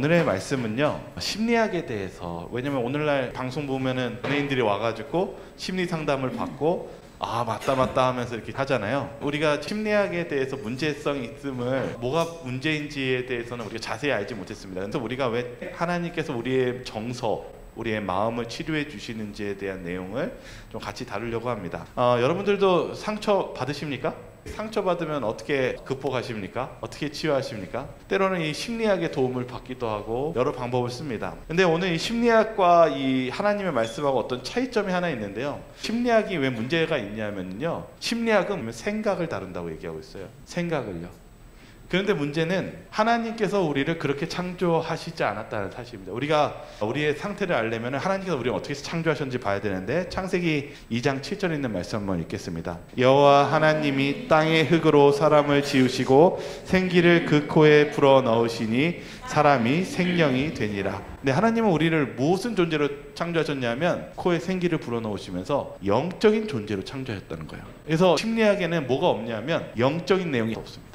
오늘의 말씀은요, 심리학에 대해서, 왜냐면 오늘날 방송 보면은 연예인들이 와가지고 심리 상담을 받고 맞다 하면서 이렇게 하잖아요. 우리가 심리학에 대해서 문제성이 있음을, 뭐가 문제인지에 대해서는 우리가 자세히 알지 못했습니다. 그래서 우리가 왜 하나님께서 우리의 정서, 우리의 마음을 치료해 주시는지에 대한 내용을 좀 같이 다루려고 합니다. 여러분들도 상처 받으십니까? 상처 받으면 어떻게 극복하십니까? 어떻게 치유하십니까? 때로는 이 심리학의 도움을 받기도 하고 여러 방법을 씁니다. 근데 오늘 이 심리학과 이 하나님의 말씀하고 어떤 차이점이 하나 있는데요, 심리학이 왜 문제가 있냐면요, 심리학은 생각을 다룬다고 얘기하고 있어요. 생각을요. 그런데 문제는 하나님께서 우리를 그렇게 창조하시지 않았다는 사실입니다. 우리가 우리의 상태를 알려면 하나님께서 우리를 어떻게 창조하셨는지 봐야 되는데, 창세기 2장 7절에 있는 말씀 한번 읽겠습니다. 여호와 하나님이 땅의 흙으로 사람을 지으시고 생기를 그 코에 불어 넣으시니 사람이 생명이 되니라. 근데 하나님은 우리를 무슨 존재로 창조하셨냐면 코에 생기를 불어 넣으시면서 영적인 존재로 창조하셨다는 거예요. 그래서 심리학에는 뭐가 없냐면 영적인 내용이 없습니다.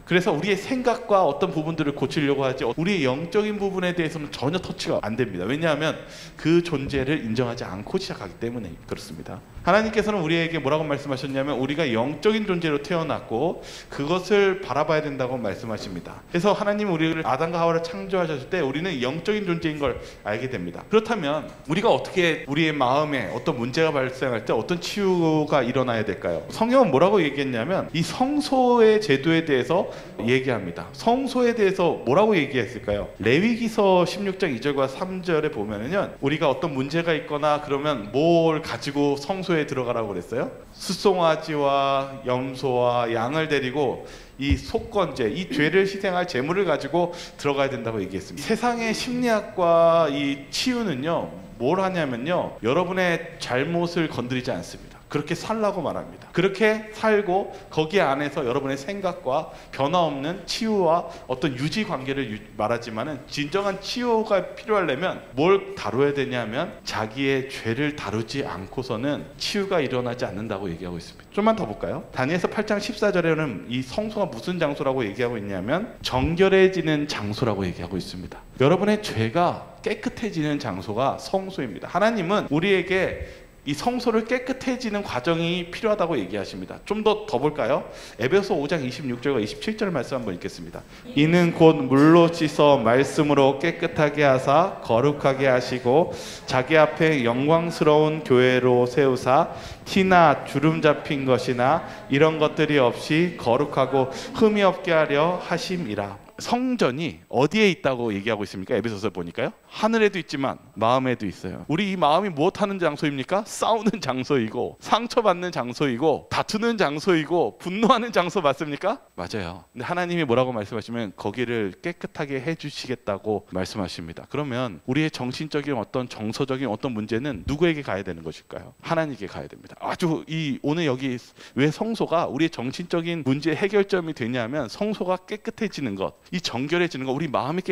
그래서 우리의 생각과 어떤 부분들을 고치려고 하지, 우리의 영적인 부분에 대해서는 전혀 터치가 안 됩니다. 왜냐하면 그 존재를 인정하지 않고 시작하기 때문에 그렇습니다. 하나님께서는 우리에게 뭐라고 말씀하셨냐면, 우리가 영적인 존재로 태어났고 그것을 바라봐야 된다고 말씀하십니다. 그래서 하나님은 우리를, 아담과 하와를 창조하셨을 때 우리는 영적인 존재인 걸 알게 됩니다. 그렇다면 우리가 어떻게 우리의 마음에 어떤 문제가 발생할 때 어떤 치유가 일어나야 될까요? 성경은 뭐라고 얘기했냐면, 이 성소의 제도에 대해서 얘기합니다. 성소에 대해서 뭐라고 얘기했을까요? 레위기서 16장 2절과 3절에 보면은요, 우리가 어떤 문제가 있거나 그러면 뭘 가지고 성소에 들어가라고 그랬어요? 수송아지와 염소와 양을 데리고 이 속건제, 이 죄를 희생할 제물을 가지고 들어가야 된다고 얘기했습니다. 세상의 심리학과 이 치유는요, 뭘 하냐면요, 여러분의 잘못을 건드리지 않습니다. 그렇게 살라고 말합니다. 그렇게 살고 거기 안에서 여러분의 생각과 변화없는 치유와 어떤 유지 관계를 말하지만은, 진정한 치유가 필요하려면 뭘 다뤄야 되냐면 자기의 죄를 다루지 않고서는 치유가 일어나지 않는다고 얘기하고 있습니다. 좀만 더 볼까요? 다니엘서 8장 14절에는 이 성소가 무슨 장소라고 얘기하고 있냐면 정결해지는 장소라고 얘기하고 있습니다. 여러분의 죄가 깨끗해지는 장소가 성소입니다. 하나님은 우리에게 이 성소를 깨끗해지는 과정이 필요하다고 얘기하십니다. 좀 더 볼까요? 에베소 5장 26절과 27절 말씀 한번 읽겠습니다. 이는 곧 물로 씻어 말씀으로 깨끗하게 하사 거룩하게 하시고 자기 앞에 영광스러운 교회로 세우사 티나 주름 잡힌 것이나 이런 것들이 없이 거룩하고 흠이 없게 하려 하심이라. 성전이 어디에 있다고 얘기하고 있습니까? 에베소서 보니까요, 하늘에도 있지만 마음에도 있어요. 우리 이 마음이 무엇하는 장소입니까? 싸우는 장소이고 상처받는 장소이고 다투는 장소이고 분노하는 장소 맞습니까? 맞아요. 근데 하나님이 뭐라고 말씀하시면 거기를 깨끗하게 해주시겠다고 말씀하십니다. 그러면 우리의 정신적인 어떤 정서적인 어떤 문제는 누구에게 가야 되는 것일까요? 하나님께 가야 됩니다. 아주 오늘 여기 왜 성소가 우리의 정신적인 문제의 해결점이 되냐면, 성소가 깨끗해지는 것, 이 정결해지는 것, 우리 마음이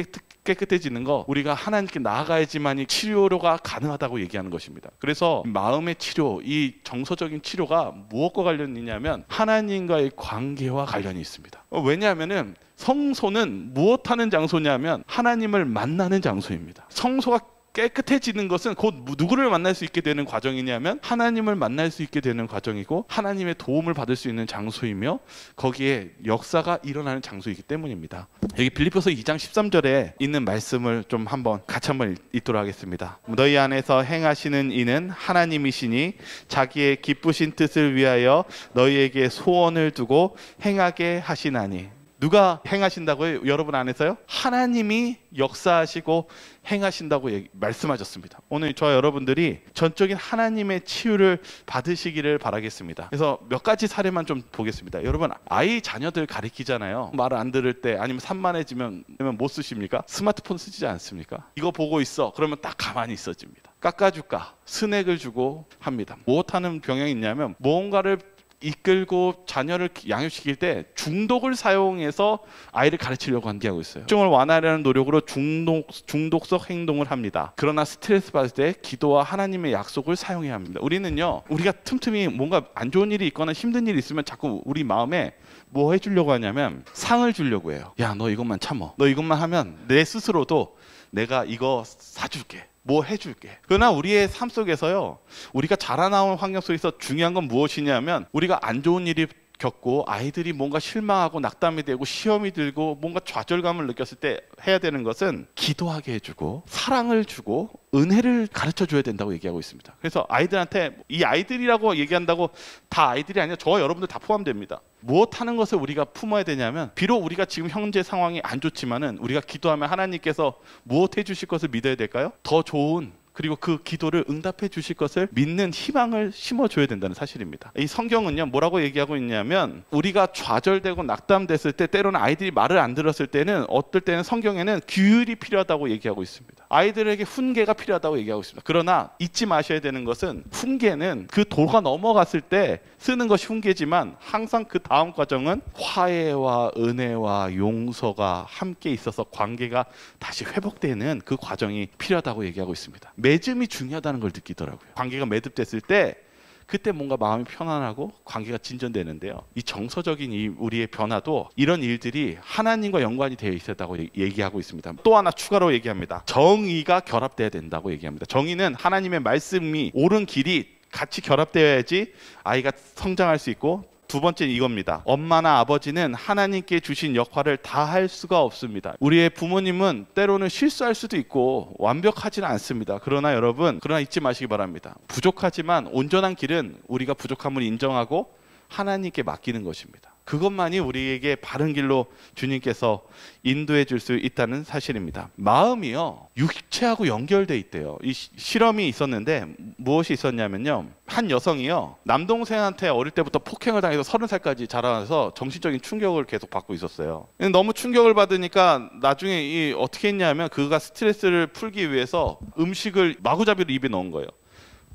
깨끗해지는 것, 우리가 하나님께 나아가야지만이 치료가 가능하다고 얘기하는 것입니다. 그래서 마음의 치료, 이 정서적인 치료가 무엇과 관련이 있냐면 하나님과의 관계와 관련이 있습니다. 왜냐하면은 성소는 무엇하는 장소냐면 하나님을 만나는 장소입니다. 성소가 깨끗해지는 것은 곧 누구를 만날 수 있게 되는 과정이냐면 하나님을 만날 수 있게 되는 과정이고, 하나님의 도움을 받을 수 있는 장소이며 거기에 역사가 일어나는 장소이기 때문입니다. 여기 빌립보서 2장 13절에 있는 말씀을 좀 같이 한번 읽도록 하겠습니다. 너희 안에서 행하시는 이는 하나님이시니 자기의 기쁘신 뜻을 위하여 너희에게 소원을 두고 행하게 하시나니. 누가 행하신다고요? 여러분 안에서요? 하나님이 역사하시고 행하신다고 말씀하셨습니다. 오늘 저와 여러분들이 전적인 하나님의 치유를 받으시기를 바라겠습니다. 그래서 몇 가지 사례만 좀 보겠습니다. 여러분, 아이 자녀들 가르치잖아요. 말 안 들을 때, 아니면 산만해지면 뭐 쓰십니까? 스마트폰 쓰지 않습니까? 이거 보고 있어. 그러면 딱 가만히 있어집니다. 깎아줄까? 스낵을 주고 합니다. 무엇하는 경향이 있냐면, 무언가를 이끌고 자녀를 양육시킬 때 중독을 사용해서 아이를 가르치려고 하고 있어요. 우울증을 완화하려는 노력으로 중독성 행동을 합니다. 그러나 스트레스 받을 때 기도와 하나님의 약속을 사용해야 합니다. 우리는요, 우리가 틈틈이 뭔가 안 좋은 일이 있거나 힘든 일이 있으면 자꾸 우리 마음에 뭐 해주려고 하냐면 상을 주려고 해요. 야, 너 이것만 참어. 너 이것만 하면 내 스스로도 내가 이거 사줄게. 뭐 해줄게. 그러나 우리의 삶 속에서요, 우리가 자라나온 환경 속에서 중요한 건 무엇이냐면, 우리가 안 좋은 일이 겪고 아이들이 뭔가 실망하고 낙담이 되고 시험이 들고 뭔가 좌절감을 느꼈을 때 해야 되는 것은 기도하게 해주고 사랑을 주고 은혜를 가르쳐 줘야 된다고 얘기하고 있습니다. 그래서 아이들한테, 이 아이들이라고 얘기한다고 다 아이들이 아니라 저와 여러분들 다 포함됩니다. 무엇 하는 것을 우리가 품어야 되냐면, 비록 우리가 지금 현재 상황이 안 좋지만은 우리가 기도하면 하나님께서 무엇 해주실 것을 믿어야 될까요? 더 좋은, 그리고 그 기도를 응답해 주실 것을 믿는 희망을 심어줘야 된다는 사실입니다. 이 성경은요, 뭐라고 얘기하고 있냐면, 우리가 좌절되고 낙담됐을 때, 때로는 아이들이 말을 안 들었을 때는, 어떨 때는 성경에는 규율이 필요하다고 얘기하고 있습니다. 아이들에게 훈계가 필요하다고 얘기하고 있습니다. 그러나 잊지 마셔야 되는 것은, 훈계는 그 도가 넘어갔을 때 쓰는 것이 훈계지만 항상 그 다음 과정은 화해와 은혜와 용서가 함께 있어서 관계가 다시 회복되는 그 과정이 필요하다고 얘기하고 있습니다. 맺음이 중요하다는 걸 느끼더라고요. 관계가 매듭됐을 때 그때 뭔가 마음이 편안하고 관계가 진전되는데요, 이 정서적인 이 우리의 변화도 이런 일들이 하나님과 연관이 되어 있었다고 얘기하고 있습니다. 또 하나 추가로 얘기합니다. 정의가 결합돼야 된다고 얘기합니다. 정의는 하나님의 말씀이 옳은 길이 같이 결합되어야지 아이가 성장할 수 있고, 두 번째는 이겁니다. 엄마나 아버지는 하나님께 주신 역할을 다 할 수가 없습니다. 우리의 부모님은 때로는 실수할 수도 있고 완벽하지는 않습니다. 그러나 여러분, 그러나 잊지 마시기 바랍니다. 부족하지만 온전한 길은 우리가 부족함을 인정하고 하나님께 맡기는 것입니다. 그것만이 우리에게 바른 길로 주님께서 인도해 줄 수 있다는 사실입니다. 마음이요, 육체하고 연결돼 있대요. 이 실험이 있었는데 무엇이 있었냐면요, 한 여성이요, 남동생한테 어릴 때부터 폭행을 당해서 30살까지 자라나서 정신적인 충격을 계속 받고 있었어요. 너무 충격을 받으니까 나중에 어떻게 했냐면, 그가 스트레스를 풀기 위해서 음식을 마구잡이로 입에 넣은 거예요.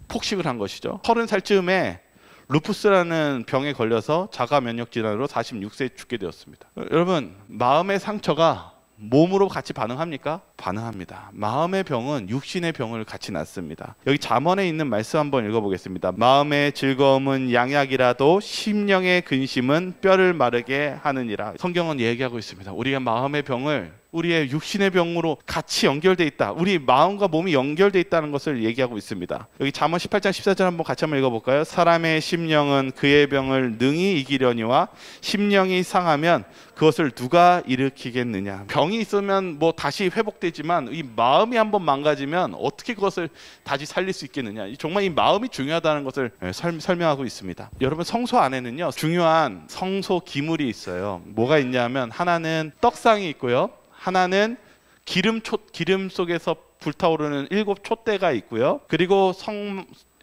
폭식을 한 것이죠. 30살쯤에 루푸스라는 병에 걸려서 자가 면역 질환으로 46세에 죽게 되었습니다. 여러분, 마음의 상처가 몸으로 같이 반응합니까? 반응합니다. 마음의 병은 육신의 병을 같이 낳습니다. 여기 잠언에 있는 말씀 한번 읽어보겠습니다. 마음의 즐거움은 양약이라도 심령의 근심은 뼈를 마르게 하느니라. 성경은 얘기하고 있습니다. 우리가 마음의 병을 우리의 육신의 병으로 같이 연결돼 있다. 우리 마음과 몸이 연결돼 있다는 것을 얘기하고 있습니다. 여기 잠언 18장 14절 한번 같이 한번 읽어볼까요? 사람의 심령은 그의 병을 능히 이기려니와 심령이 상하면 그것을 누가 일으키겠느냐. 병이 있으면 뭐 다시 회복되지만 이 마음이 한번 망가지면 어떻게 그것을 다시 살릴 수 있겠느냐. 정말 이 마음이 중요하다는 것을 설명하고 있습니다. 여러분, 성소 안에는요, 중요한 성소 기물이 있어요. 뭐가 있냐면, 하나는 떡상이 있고요, 하나는 기름 속에서 불타오르는 7 촛대가 있고요, 그리고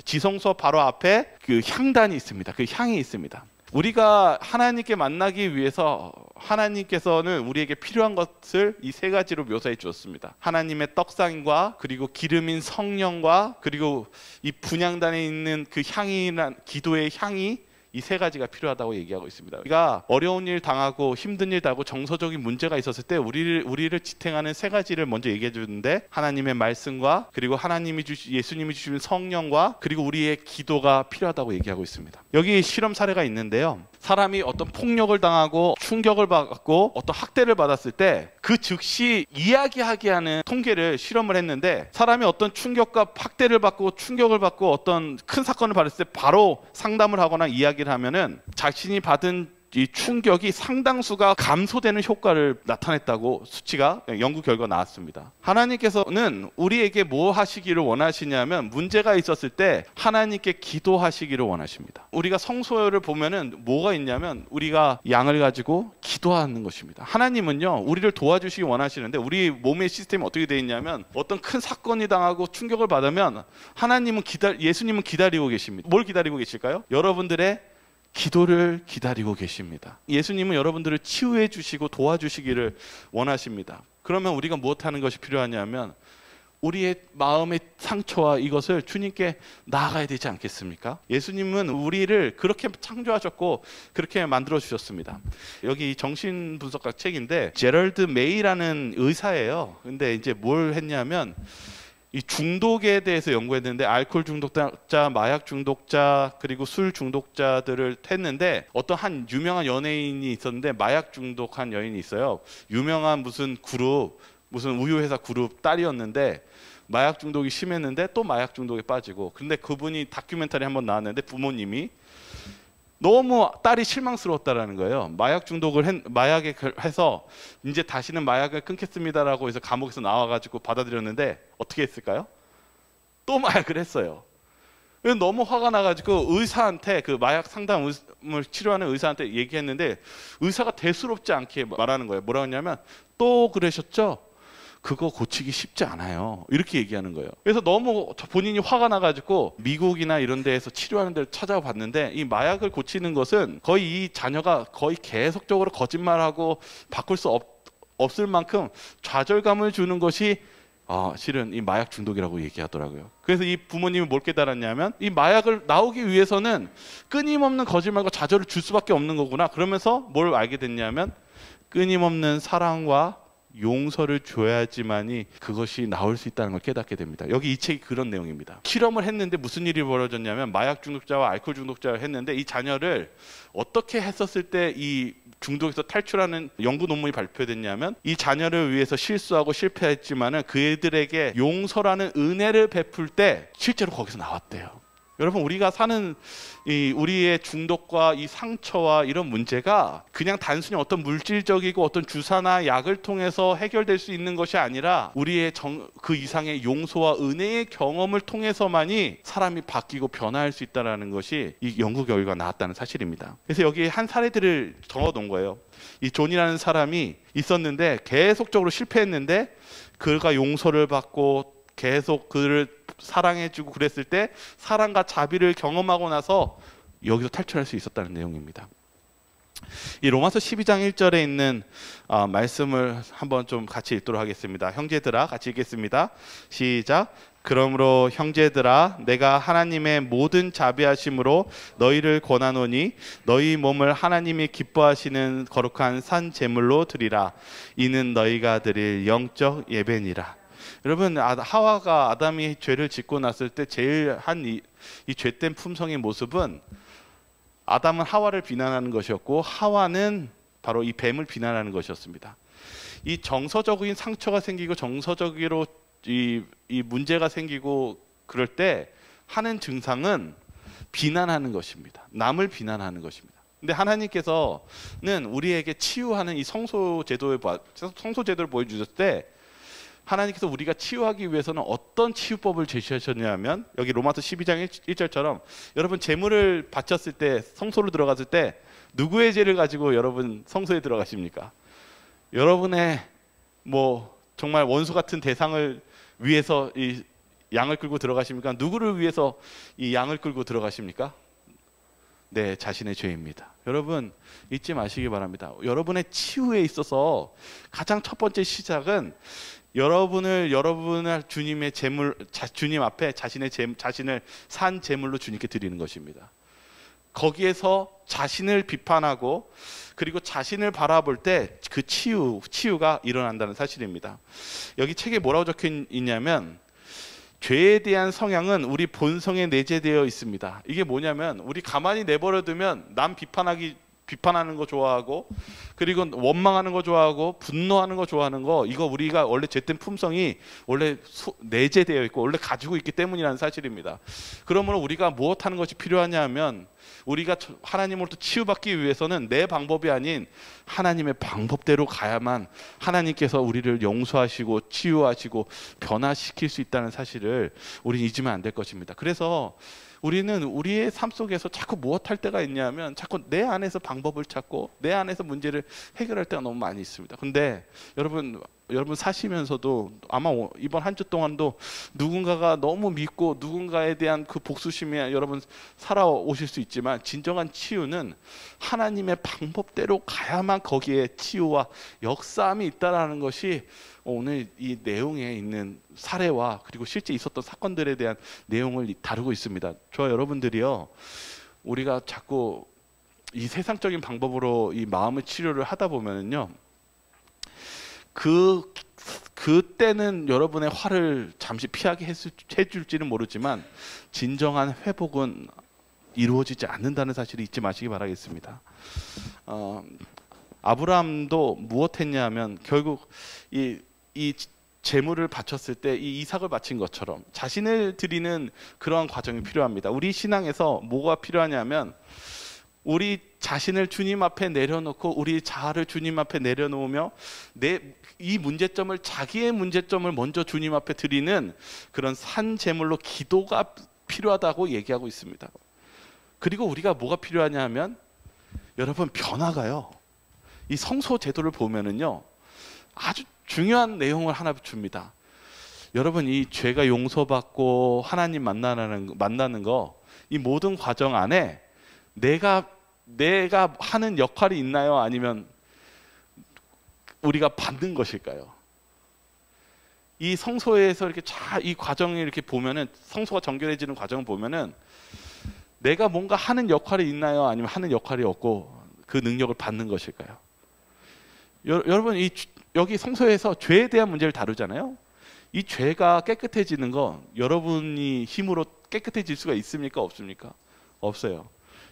지성소 바로 앞에 그 향단이 있습니다. 그 향이 있습니다. 우리가 하나님께 만나기 위해서 하나님께서는 우리에게 필요한 것을 이 세 가지로 묘사해 주었습니다. 하나님의 떡상과, 그리고 기름인 성령과, 그리고 이 분향단에 있는 그 향이란 기도의 향이, 이 세 가지가 필요하다고 얘기하고 있습니다. 우리가 어려운 일 당하고 힘든 일 당하고 정서적인 문제가 있었을 때 우리를 지탱하는 세 가지를 먼저 얘기해 주는데, 하나님의 말씀과, 그리고 예수님이 주신 성령과, 그리고 우리의 기도가 필요하다고 얘기하고 있습니다. 여기 실험 사례가 있는데요, 사람이 어떤 폭력을 당하고 충격을 받고 어떤 학대를 받았을 때 그 즉시 이야기하게 하는 통계를 실험을 했는데, 사람이 어떤 충격과 학대를 받고 충격을 받고 어떤 큰 사건을 받았을 때 바로 상담을 하거나 이야기를 하면은 자신이 받은 이 충격이 상당수가 감소되는 효과를 나타냈다고 수치가, 연구 결과가 나왔습니다. 하나님께서는 우리에게 뭐 하시기를 원하시냐면, 문제가 있었을 때 하나님께 기도하시기를 원하십니다. 우리가 성소를 보면은 뭐가 있냐면, 우리가 양을 가지고 기도하는 것입니다. 하나님은요, 우리를 도와주시기 원하시는데, 우리 몸의 시스템이 어떻게 되어 있냐면, 어떤 큰 사건이 당하고 충격을 받으면 예수님은 기다리고 계십니다. 뭘 기다리고 계실까요? 여러분들의 기도를 기다리고 계십니다. 예수님은 여러분들을 치유해 주시고 도와주시기를 원하십니다. 그러면 우리가 무엇하는 것이 필요하냐면, 우리의 마음의 상처와 이것을 주님께 나아가야 되지 않겠습니까? 예수님은 우리를 그렇게 창조하셨고 그렇게 만들어 주셨습니다. 여기 정신분석학 책인데 제럴드 메이라는 의사예요. 근데 이제 뭘 했냐면 이 중독에 대해서 연구했는데 알코올 중독자, 마약 중독자, 그리고 술 중독자들을 했는데 어떤 한 유명한 연예인이 있었는데 마약 중독한 여인이 있어요. 유명한 무슨 그룹, 무슨 우유회사 그룹 딸이었는데 마약 중독이 심했는데 또 마약 중독에 빠지고, 근데 그분이 다큐멘터리 한번 나왔는데 부모님이 너무 딸이 실망스러웠다라는 거예요. 마약에 해서 이제 다시는 마약을 끊겠습니다라고 해서 감옥에서 나와가지고 받아들였는데 어떻게 했을까요? 또 마약을 했어요. 너무 화가 나가지고 의사한테, 그 마약 상담을 치료하는 의사한테 얘기했는데 의사가 대수롭지 않게 말하는 거예요. 뭐라고 했냐면 또 그러셨죠? 그거 고치기 쉽지 않아요. 이렇게 얘기하는 거예요. 그래서 너무 본인이 화가 나가지고 미국이나 이런 데에서 치료하는 데를 찾아봤는데 이 마약을 고치는 것은 거의 이 자녀가 거의 계속적으로 거짓말하고 바꿀 수 없을 만큼 좌절감을 주는 것이 실은 이 마약 중독이라고 얘기하더라고요. 그래서 이 부모님이 뭘 깨달았냐면 이 마약을 나오기 위해서는 끊임없는 거짓말과 좌절을 줄 수밖에 없는 거구나. 그러면서 뭘 알게 됐냐면 끊임없는 사랑과 용서를 줘야지만이 그것이 나올 수 있다는 걸 깨닫게 됩니다. 여기 이 책이 그런 내용입니다. 실험을 했는데 무슨 일이 벌어졌냐면 마약 중독자와 알코올 중독자를 했는데 이 자녀를 어떻게 했었을 때 이 중독에서 탈출하는 연구 논문이 발표됐냐면 이 자녀를 위해서 실수하고 실패했지만은 그들에게 용서라는 은혜를 베풀 때 실제로 거기서 나왔대요. 여러분, 우리가 사는 우리의 중독과 이 상처와 이런 문제가 그냥 단순히 어떤 물질적이고 어떤 주사나 약을 통해서 해결될 수 있는 것이 아니라 우리의 그 이상의 용서와 은혜의 경험을 통해서만이 사람이 바뀌고 변화할 수 있다는 것이 이 연구 결과가 나왔다는 사실입니다. 그래서 여기에 한 사례들을 적어놓은 거예요. 이 존이라는 사람이 있었는데 계속적으로 실패했는데 그가 용서를 받고 계속 그를 사랑해주고 그랬을 때 사랑과 자비를 경험하고 나서 여기서 탈출할 수 있었다는 내용입니다. 이 로마서 12장 1절에 있는 말씀을 한번 좀 같이 읽도록 하겠습니다. 형제들아, 같이 읽겠습니다. 시작. 그러므로 형제들아, 내가 하나님의 모든 자비하심으로 너희를 권하노니 너희 몸을 하나님이 기뻐하시는 거룩한 산 제물로 드리라. 이는 너희가 드릴 영적 예배니라. 여러분, 하와가 아담이 죄를 짓고 났을 때 제일 한 이 죄된 품성의 모습은 아담은 하와를 비난하는 것이었고 하와는 바로 이 뱀을 비난하는 것이었습니다. 이 정서적인 상처가 생기고 정서적으로 이 문제가 생기고 그럴 때 하는 증상은 비난하는 것입니다. 남을 비난하는 것입니다. 근데 하나님께서는 우리에게 치유하는 이 성소 제도를 보여주셨을 때 하나님께서 우리가 치유하기 위해서는 어떤 치유법을 제시하셨냐면 여기 로마서 12장 1절처럼 여러분 제물을 바쳤을 때 성소로 들어갔을 때 누구의 죄를 가지고 여러분 성소에 들어가십니까? 여러분의 정말 원수 같은 대상을 위해서 이 양을 끌고 들어가십니까? 누구를 위해서 이 양을 끌고 들어가십니까? 네, 자신의 죄입니다. 여러분 잊지 마시기 바랍니다. 여러분의 치유에 있어서 가장 첫 번째 시작은 여러분을 주님의 주님 앞에 자신을 산 제물로 주님께 드리는 것입니다. 거기에서 자신을 비판하고 그리고 자신을 바라볼 때 그 치유가 일어난다는 사실입니다. 여기 책에 뭐라고 적혀 있냐면 죄에 대한 성향은 우리 본성에 내재되어 있습니다. 이게 뭐냐면 우리 가만히 내버려두면 남 비판하는 거 좋아하고 그리고 원망하는 거 좋아하고 분노하는 거 좋아하는 거, 이거 우리가 원래 죄된 품성이 원래 내재되어 있고 원래 가지고 있기 때문이라는 사실입니다. 그러므로 우리가 무엇하는 것이 필요하냐 하면 우리가 하나님으로부터 치유받기 위해서는 내 방법이 아닌 하나님의 방법대로 가야만 하나님께서 우리를 용서하시고 치유하시고 변화시킬 수 있다는 사실을 우리는 잊으면 안 될 것입니다. 그래서 우리는 우리의 삶 속에서 자꾸 무엇할 때가 있냐면 자꾸 내 안에서 방법을 찾고 내 안에서 문제를 해결할 때가 너무 많이 있습니다. 근데 여러분 여러분 사시면서도 아마 이번 한 주 동안도 누군가가 너무 믿고 누군가에 대한 그 복수심이 여러분 살아오실 수 있지만, 진정한 치유는 하나님의 방법대로 가야만 거기에 치유와 역사함이 있다라는 것이 오늘 이 내용에 있는 사례와 그리고 실제 있었던 사건들에 대한 내용을 다루고 있습니다. 저 여러분들이요, 우리가 자꾸 이 세상적인 방법으로 이 마음의 치료를 하다 보면은요, 그때는 여러분의 화를 잠시 피하게 해줄지는 모르지만 진정한 회복은 이루어지지 않는다는 사실을 잊지 마시기 바라겠습니다. 아브라함도 무엇했냐면 결국 이 재물을 바쳤을 때 이 이삭을 바친 것처럼 자신을 드리는 그러한 과정이 필요합니다. 우리 신앙에서 뭐가 필요하냐면, 우리 자신을 주님 앞에 내려놓고 우리 자아를 주님 앞에 내려놓으며 이 문제점을, 자기의 문제점을 먼저 주님 앞에 드리는 그런 산 제물로 기도가 필요하다고 얘기하고 있습니다. 그리고 우리가 뭐가 필요하냐 하면, 여러분 변화가요, 이 성소 제도를 보면은요 아주 중요한 내용을 하나 줍니다. 여러분, 이 죄가 용서받고 하나님 만나는 거, 이 모든 과정 안에 내가 하는 역할이 있나요? 아니면 우리가 받는 것일까요? 이 성소에서 이렇게 이 과정을 이렇게 보면은, 성소가 정결해지는 과정을 보면은 내가 뭔가 하는 역할이 있나요? 아니면 하는 역할이 없고 그 능력을 받는 것일까요? 여러분, 여기 성소에서 죄에 대한 문제를 다루잖아요. 이 죄가 깨끗해지는 거 여러분이 힘으로 깨끗해질 수가 있습니까? 없습니까? 없어요.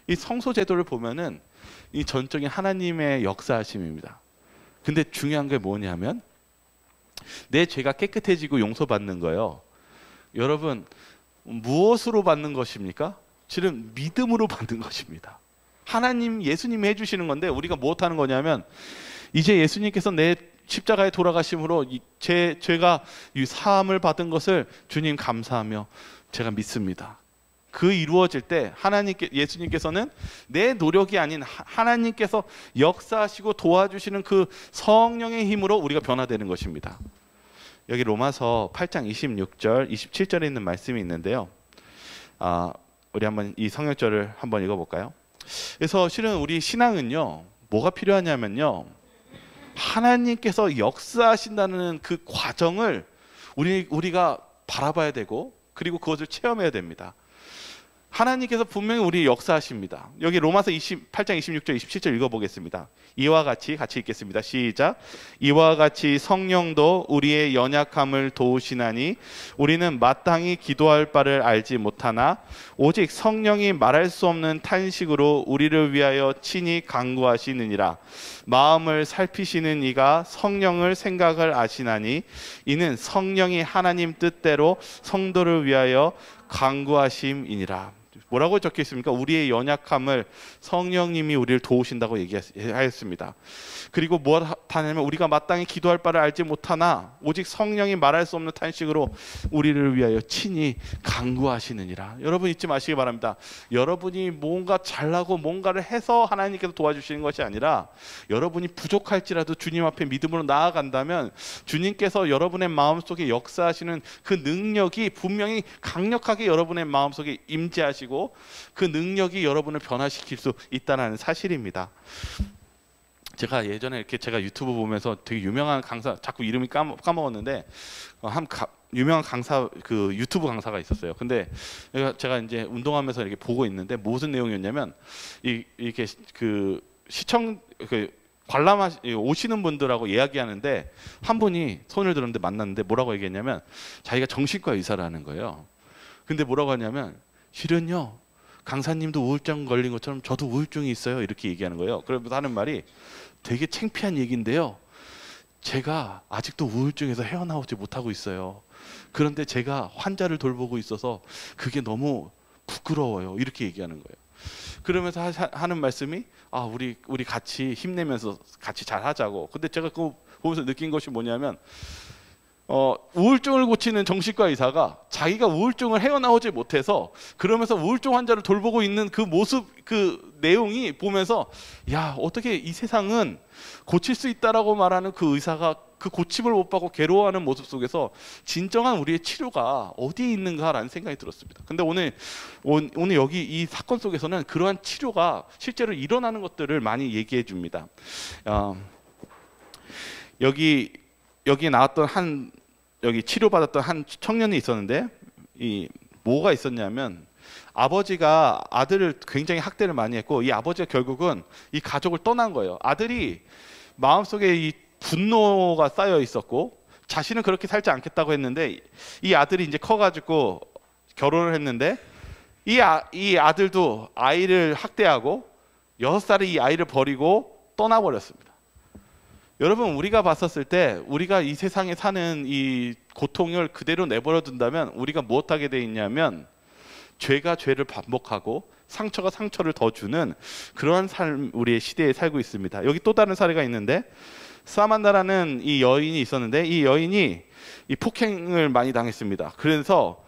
이 성소 제도를 보면은 이 전적인 하나님의 역사하심입니다. 근데 중요한 게 뭐냐면, 내 죄가 깨끗해지고 용서받는 거요, 여러분 무엇으로 받는 것입니까? 실은 믿음으로 받는 것입니다. 하나님, 예수님이 해주시는 건데, 우리가 무엇 하는 거냐면, 이제 예수님께서 내 십자가에 돌아가심으로 죄가 사함을 받은 것을 주님 감사하며 제가 믿습니다. 그 이루어질 때 예수님께서는 내 노력이 아닌 하나님께서 역사하시고 도와주시는 그 성령의 힘으로 우리가 변화되는 것입니다. 여기 로마서 8장 26절 27절에 있는 말씀이 있는데요, 우리 한번 이 성경절을 한번 읽어볼까요? 그래서 실은 우리 신앙은요, 뭐가 필요하냐면요, 하나님께서 역사하신다는 그 과정을 우리가 바라봐야 되고, 그리고 그것을 체험해야 됩니다. 하나님께서 분명히 우리 역사하십니다. 여기 로마서 8장 26절 27절 읽어보겠습니다. 이와 같이 읽겠습니다. 시작. 이와 같이 성령도 우리의 연약함을 도우시나니 우리는 마땅히 기도할 바를 알지 못하나 오직 성령이 말할 수 없는 탄식으로 우리를 위하여 친히 간구하시느니라. 마음을 살피시는 이가 성령을 생각을 아시나니 이는 성령이 하나님 뜻대로 성도를 위하여 간구하심이니라. 뭐라고 적혀 있습니까? 우리의 연약함을 성령님이 우리를 도우신다고 얘기하였습니다. 그리고 무엇하냐면, 우리가 마땅히 기도할 바를 알지 못하나 오직 성령이 말할 수 없는 탄식으로 우리를 위하여 친히 간구하시느니라. 여러분 잊지 마시기 바랍니다. 여러분이 뭔가 잘나고 뭔가를 해서 하나님께서 도와주시는 것이 아니라, 여러분이 부족할지라도 주님 앞에 믿음으로 나아간다면 주님께서 여러분의 마음속에 역사하시는 그 능력이 분명히 강력하게 여러분의 마음속에 임재하시고 그 능력이 여러분을 변화시킬 수 있다는 사실입니다. 제가 예전에 제가 유튜브 보면서 되게 유명한 강사, 자꾸 이름이 까먹었는데, 유명한 강사, 그 유튜브 강사가 있었어요. 근데 제가 이제 운동하면서 이렇게 보고 있는데, 무슨 내용이었냐면, 이렇게 관람 오시는 분들하고 이야기하는데, 한 분이 손을 들었는데 만났는데 뭐라고 얘기했냐면, 자기가 정신과 의사라는 거예요. 근데 뭐라고 하냐면, 실은요, 강사님도 우울증 걸린 것처럼 저도 우울증이 있어요, 이렇게 얘기하는 거예요. 그러면서 하는 말이 되게 창피한 얘기인데요, 제가 아직도 우울증에서 헤어나오지 못하고 있어요. 그런데 제가 환자를 돌보고 있어서 그게 너무 부끄러워요, 이렇게 얘기하는 거예요. 그러면서 하는 말씀이, 우리 같이 힘내면서 같이 잘 하자고. 근데 제가 그거 보면서 느낀 것이 뭐냐면, 우울증을 고치는 정신과 의사가 자기가 우울증을 헤어나오지 못해서 그러면서 우울증 환자를 돌보고 있는 그 모습, 그 내용이 보면서, 야, 어떻게 이 세상은 고칠 수 있다라고 말하는 그 의사가 그 고침을 못 받고 괴로워하는 모습 속에서 진정한 우리의 치료가 어디에 있는가라는 생각이 들었습니다. 근데 오늘 여기 이 사건 속에서는 그러한 치료가 실제로 일어나는 것들을 많이 얘기해 줍니다. 여기 나왔던 여기 치료받았던 한 청년이 있었는데, 이 뭐가 있었냐면 아버지가 아들을 굉장히 학대를 많이 했고, 이 아버지가 결국은 이 가족을 떠난 거예요. 아들이 마음속에 이 분노가 쌓여 있었고, 자신은 그렇게 살지 않겠다고 했는데, 이 아들이 이제 커가지고 결혼을 했는데, 이 아들도 아이를 학대하고 6살에 이 아이를 버리고 떠나버렸습니다. 여러분, 우리가 봤었을 때 우리가 이 세상에 사는 이 고통을 그대로 내버려 둔다면 우리가 무엇하게 돼 있냐면 죄가 죄를 반복하고 상처가 상처를 더 주는 그러한 삶, 우리의 시대에 살고 있습니다. 여기 또 다른 사례가 있는데, 사만다라는 이 여인이 있었는데, 이 여인이 이 폭행을 많이 당했습니다. 그래서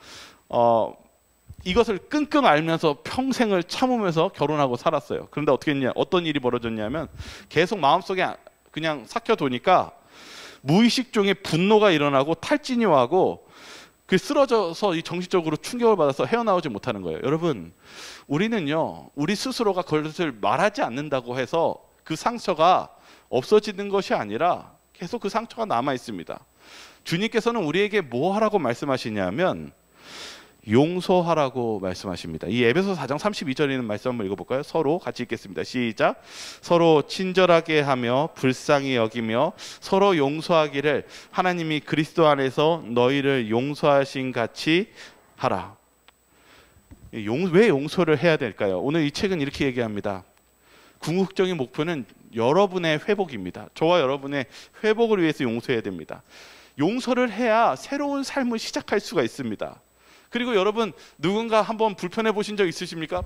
이것을 끙끙 앓면서 평생을 참으면서 결혼하고 살았어요. 그런데 어떻게 했냐, 어떤 일이 벌어졌냐면 계속 마음속에 그냥 삭혀두니까 무의식 중에 분노가 일어나고 탈진이 와고 그 쓰러져서 이 정신적으로 충격을 받아서 헤어나오지 못하는 거예요. 여러분, 우리는요, 우리 스스로가 그것을 말하지 않는다고 해서 그 상처가 없어지는 것이 아니라 계속 그 상처가 남아 있습니다. 주님께서는 우리에게 뭐 하라고 말씀하시냐면 용서하라고 말씀하십니다. 이 에베소 4장 32절에 있는 말씀 한번 읽어볼까요? 서로 같이 읽겠습니다. 시작. 서로 친절하게 하며 불쌍히 여기며 서로 용서하기를 하나님이 그리스도 안에서 너희를 용서하신 같이 하라. 왜 용서를 해야 될까요? 오늘 이 책은 이렇게 얘기합니다. 궁극적인 목표는 여러분의 회복입니다. 저와 여러분의 회복을 위해서 용서해야 됩니다. 용서를 해야 새로운 삶을 시작할 수가 있습니다. 그리고 여러분, 누군가 한번 불편해 보신 적 있으십니까?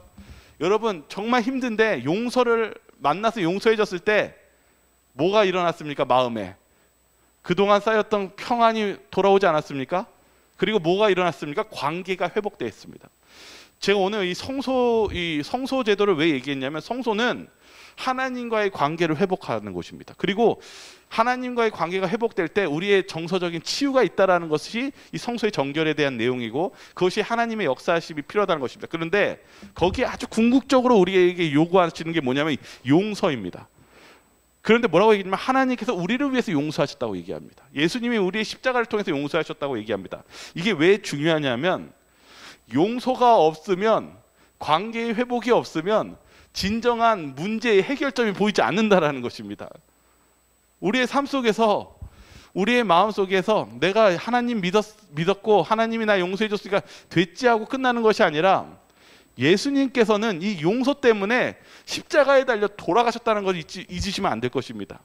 여러분, 정말 힘든데 용서를 만나서 용서해 줬을 때 뭐가 일어났습니까? 마음에 그동안 쌓였던 평안이 돌아오지 않았습니까? 그리고 뭐가 일어났습니까? 관계가 회복되었습니다. 제가 오늘 이 성소 제도를 왜 얘기했냐면, 성소는 하나님과의 관계를 회복하는 곳입니다. 그리고 하나님과의 관계가 회복될 때 우리의 정서적인 치유가 있다라는 것이 이 성소의 정결에 대한 내용이고, 그것이 하나님의 역사하심이 필요하다는 것입니다. 그런데 거기에 아주 궁극적으로 우리에게 요구하시는 게 뭐냐면 용서입니다. 그런데 뭐라고 얘기하냐면 하나님께서 우리를 위해서 용서하셨다고 얘기합니다. 예수님이 우리의 십자가를 통해서 용서하셨다고 얘기합니다. 이게 왜 중요하냐면, 용서가 없으면, 관계의 회복이 없으면 진정한 문제의 해결점이 보이지 않는다라는 것입니다. 우리의 삶 속에서, 우리의 마음 속에서 내가 하나님 믿었고 하나님이 나 용서해 줬으니까 됐지 하고 끝나는 것이 아니라, 예수님께서는 이 용서 때문에 십자가에 달려 돌아가셨다는 것을 잊으시면 안 될 것입니다.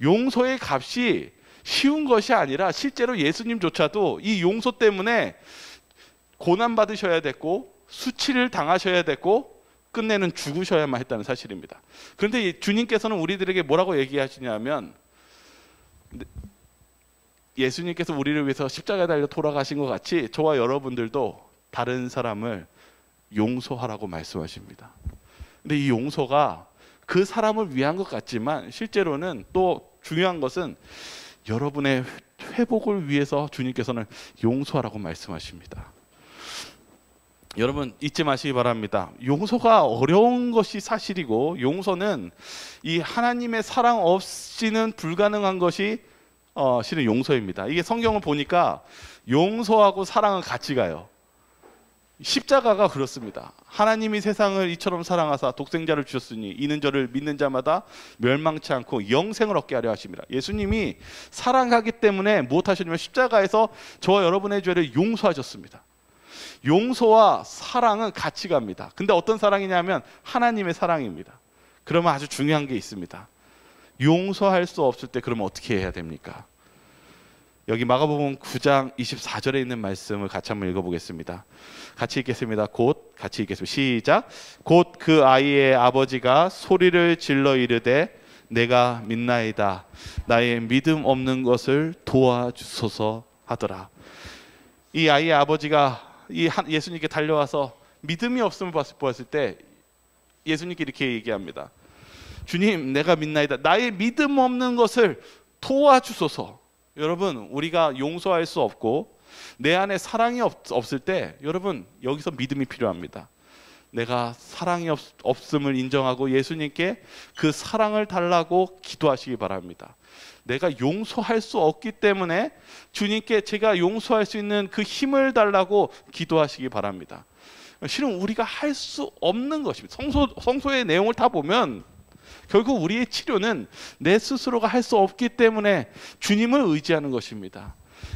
용서의 값이 쉬운 것이 아니라 실제로 예수님조차도 이 용서 때문에 고난받으셔야 됐고 수치를 당하셔야 됐고 끝내는 죽으셔야만 했다는 사실입니다. 그런데 주님께서는 우리들에게 뭐라고 얘기하시냐면, 예수님께서 우리를 위해서 십자가에 달려 돌아가신 것 같이 저와 여러분들도 다른 사람을 용서하라고 말씀하십니다. 근데 이 용서가 그 사람을 위한 것 같지만 실제로는 또 중요한 것은 여러분의 회복을 위해서 주님께서는 용서하라고 말씀하십니다. 여러분, 잊지 마시기 바랍니다. 용서가 어려운 것이 사실이고, 용서는 이 하나님의 사랑 없이는 불가능한 것이 실은 용서입니다. 이게 성경을 보니까 용서하고 사랑은 같이 가요. 십자가가 그렇습니다. 하나님이 세상을 이처럼 사랑하사 독생자를 주셨으니 이는 저를 믿는 자마다 멸망치 않고 영생을 얻게 하려 하십니다. 예수님이 사랑하기 때문에 무엇하셨냐면 십자가에서 저와 여러분의 죄를 용서하셨습니다. 용서와 사랑은 같이 갑니다. 근데 어떤 사랑이냐면 하나님의 사랑입니다. 그러면 아주 중요한 게 있습니다. 용서할 수 없을 때 그러면 어떻게 해야 됩니까? 여기 마가복음 9장 24절에 있는 말씀을 같이 한번 읽어보겠습니다. 같이 읽겠습니다. 같이 읽겠습니다. 시작. 곧 그 아이의 아버지가 소리를 질러 이르되 내가 믿나이다. 나의 믿음 없는 것을 도와주소서 하더라. 이 아이의 아버지가 예수님께 달려와서 믿음이 없음을 보았을 때 예수님께 이렇게 얘기합니다. 주님, 내가 믿나이다. 나의 믿음 없는 것을 도와주소서. 여러분, 우리가 용서할 수 없고 내 안에 사랑이 없을 때 여러분, 여기서 믿음이 필요합니다. 내가 사랑이 없음을 인정하고 예수님께 그 사랑을 달라고 기도하시기 바랍니다. 내가 용서할 수 없기 때문에 주님께 제가 용서할 수 있는 그 힘을 달라고 기도하시기 바랍니다. 실은 우리가 할 수 없는 것입니다. 성소의 내용을 다 보면 결국 우리의 치료는 내 스스로가 할 수 없기 때문에 주님을 의지하는 것입니다.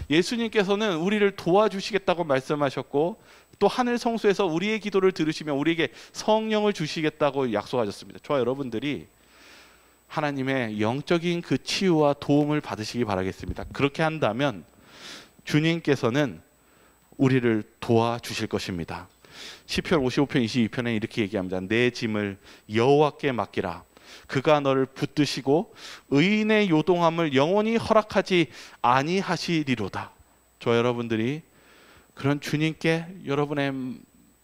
예수님께서는 우리를 도와주시겠다고 말씀하셨고 또 하늘 성소에서 우리의 기도를 들으시면 우리에게 성령을 주시겠다고 약속하셨습니다. 저와 여러분들이 하나님의 영적인 그 치유와 도움을 받으시기 바라겠습니다. 그렇게 한다면 주님께서는 우리를 도와주실 것입니다. 시편 55편 22편에 이렇게 얘기합니다. 내 짐을 여호와께 맡기라. 그가 너를 붙드시고 의인의 요동함을 영원히 허락하지 아니하시리로다. 저 여러분들이 그런 주님께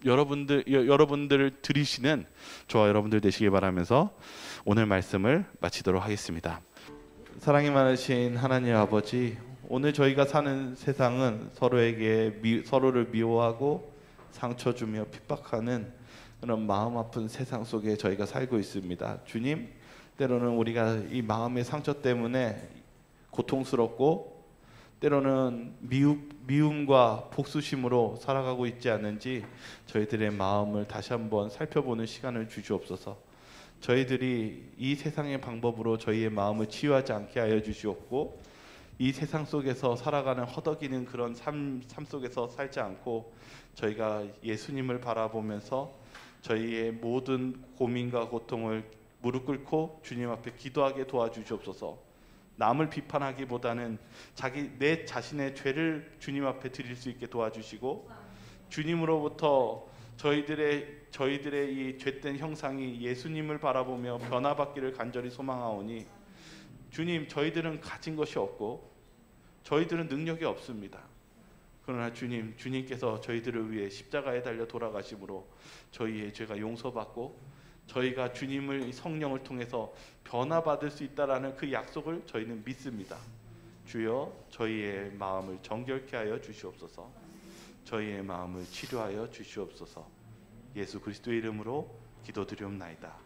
여러분들을 드리시는 저와 여러분들 되시길 바라면서 오늘 말씀을 마치도록 하겠습니다. 사랑이 많으신 하나님 아버지, 오늘 저희가 사는 세상은 서로를 미워하고 상처 주며 핍박하는 그런 마음 아픈 세상 속에 저희가 살고 있습니다. 주님, 때로는 우리가 이 마음의 상처 때문에 고통스럽고 때로는 미움과 복수심으로 살아가고 있지 않은지 저희들의 마음을 다시 한번 살펴보는 시간을 주시옵소서. 저희들이 이 세상의 방법으로 저희의 마음을 치유하지 않게 하여 주시옵고 이 세상 속에서 살아가는 허덕이는 그런 삶 속에서 살지 않고 저희가 예수님을 바라보면서 저희의 모든 고민과 고통을 무릎 꿇고 주님 앞에 기도하게 도와주시옵소서. 남을 비판하기보다는 내 자신의 죄를 주님 앞에 드릴 수 있게 도와주시고 주님으로부터 저희들의 이 죄된 형상이 예수님을 바라보며 변화받기를 간절히 소망하오니 주님, 저희들은 가진 것이 없고 저희들은 능력이 없습니다. 그러나 주님께서 저희들을 위해 십자가에 달려 돌아가심으로 저희의 죄가 용서받고 저희가 주님의 성령을 통해서 변화받을 수 있다라는 그 약속을 저희는 믿습니다. 주여, 저희의 마음을 정결케 하여 주시옵소서. 저희의 마음을 치료하여 주시옵소서. 예수 그리스도의 이름으로 기도드리옵나이다.